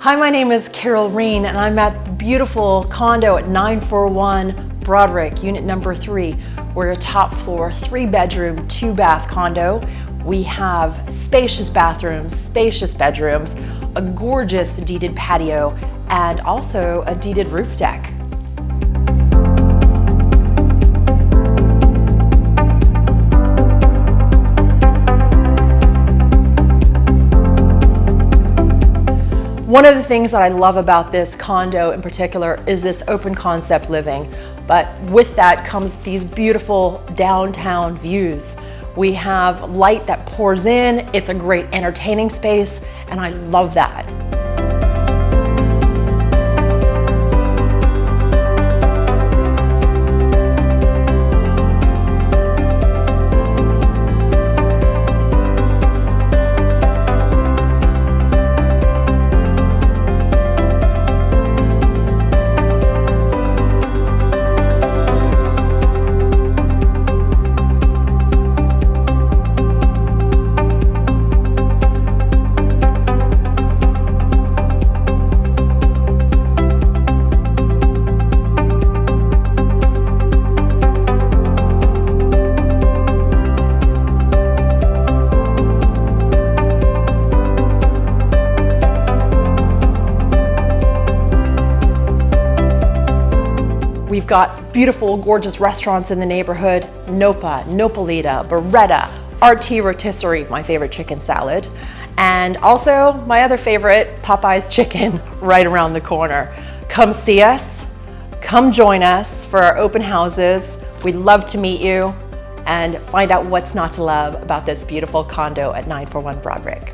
Hi, my name is Carol Reen and I'm at the beautiful condo at 941 Broderick, unit number 3. We're a top floor, 3-bedroom, 2-bath condo. We have spacious bathrooms, spacious bedrooms, a gorgeous deeded patio, and also a deeded roof deck. One of the things that I love about this condo in particular is this open concept living, but with that comes these beautiful downtown views. We have light that pours in, it's a great entertaining space, and I love that. We've got beautiful, gorgeous restaurants in the neighborhood: Nopa, Nopalita, Beretta, RT Rotisserie, my favorite chicken salad, and also my other favorite, Popeye's Chicken, right around the corner. Come see us, come join us for our open houses. We'd love to meet you and find out what's not to love about this beautiful condo at 941 Broderick.